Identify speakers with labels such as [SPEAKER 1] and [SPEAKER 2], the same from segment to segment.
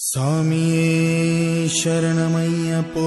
[SPEAKER 1] സ്വാമിയേ ശരണമയ്യപ്പോ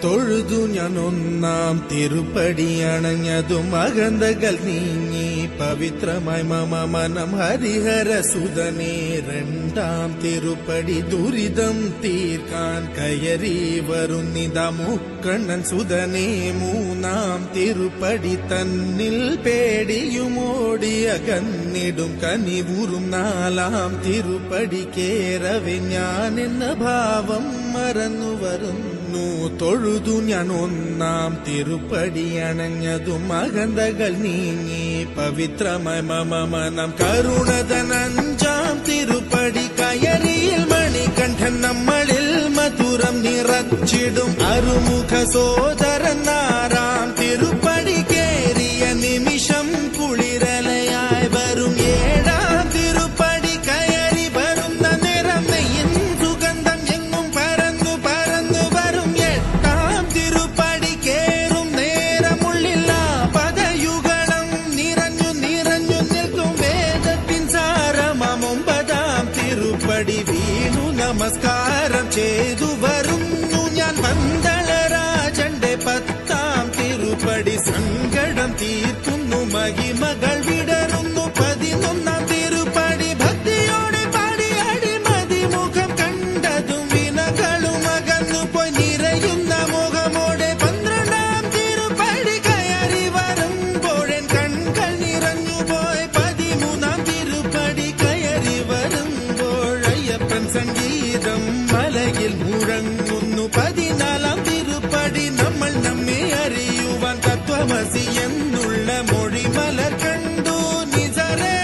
[SPEAKER 1] തൊഴുതു ഞാൻ ഒന്നാം തിരുപ്പടി അണഞ്ഞതും അകന്തകൾ നീങ്ങി പവിത്രമായി മമ മനം ഹരിഹര സുതനേ രണ്ടാം തിരുപ്പടി ദുരിതം തീർക്കാൻ കയറി വരുന്നിതാ മുക്കണ്ണൻ സുതനേ മൂന്നാം തിരുപ്പടി തന്നിൽ പേടിയുമോടി അകന്നിടും കനിവുറും നാലാം തിരുപ്പടി കേറവെ ഞാൻ എന്ന ഭാവം മറന്നു വരുന്നു തൊഴുതു ഞാൻ ഒന്നാം തിരുപ്പടി അണഞ്ഞതും അകന്തകൾ നീങ്ങി പവിത്രമായ മമ മനം കരുണതൻ അഞ്ചാം തിരുപ്പടി കയറിയിൽ മണികണ്ഠൻ നമ്മളിൽ മധുരം നിറച്ചിടും അരുമുഖ സോദരൻ ആറാം തിരുപ്പടി കേറിയ നിമിഷം കുളിരലയായി വരും ഏഴാം തിരുപ്പടി കയറി വരുന്ന നിറം നെയ്യിൻ സുഗന്ധം എങ്ങും പരന്നു പരന്നു വരും എട്ടാം തിരുപ്പടി കേറും നേരമുള്ളില്ല പദയുഗളം നിറഞ്ഞു നിറഞ്ഞു നിൽക്കും വേദത്തിൻ സാരമാം ഒമ്പതാം തിരുപ്പടി വീണു നമസ്കാരം ചെയ്തു വരുന്നു ഞാൻ പന്തളരാജന്റെ പത്താം തിരുപ്പടി സങ്കടം തീർക്കുന്നു മഹിമകൾ വിടരുന്നു പതിനൊന്നാം തിരുപ്പടി ഭക്തിയോടെ പാടി അടിമതി മുഖം കണ്ടതും വിനകളും അകന്നു പോയി നിറയുന്ന മുഖമോടെ പന്ത്രണ്ടാം തിരുപ്പടി കയറി വരുമ്പോഴൻ കൺകൾ നിറഞ്ഞു പോയി പതിമൂന്നാം തിരുപ്പടി കയറി വരുമ്പോൾ അയ്യപ്പൻ സംഗീതം മലയിൽ മുഴങ്ങുന്നു പതിനാലാം തിരുപ്പടി നമ്മൾ നമ്മെ അറിയുവാൻ തത്വമസി എന്നുള്ള മൊഴിമലർ കണ്ടു നിസരേ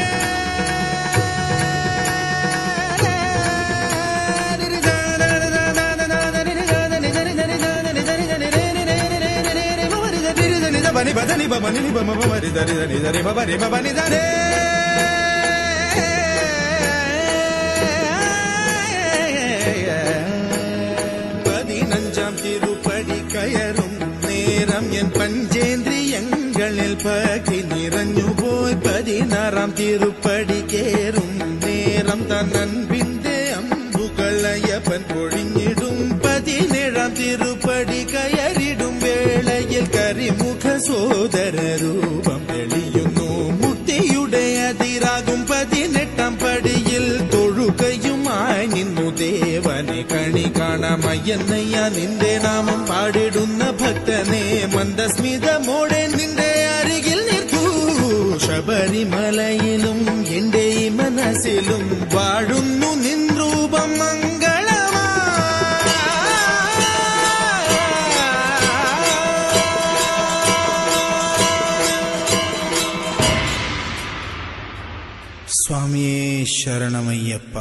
[SPEAKER 1] ബനി ബദനി ബനി ബമ ബരി ദരി ദരി ദരി ബരി ബനി ദരേ പതിനഞ്ചാം തിരുപ്പടി കയറും നേരം എൻ പഞ്ചേന്ദ്രിയങ്ങളിൽ പകി നിറഞ്ഞുപോയി പതിനാറാം തിരുപ്പടി കേറും നേരം തന്നൻപിന്റെ അമ്പുകളയ്യപ്പൻ പൊഴിഞ്ഞിടും പതിനേഴാം തിരുപ്പടി കയറിടും വേളയിൽ കരിമുഖ സോദര രൂപം തെളിയുന്നു മുക്തിയുടെ അതിരാകും പതിനെട്ടാം പടിയിൽ തൊഴുകയുമായി നിന്നു ദേവനെ കണി കാണാമയ്യന്നയ്യ നിന്റെ നാമം പാടിടുന്ന ഭക്തനെ മന്ദസ്മിതമോടെ നിന്റെ അരികിൽ നിൽക്കൂ ശബരിമലയിലും എന്റെ ഈ മനസ്സിലും വാഴുന്നു നിൻ രൂപം മംഗളമാ സ്വാമിയേ ശരണമയ്യപ്പ.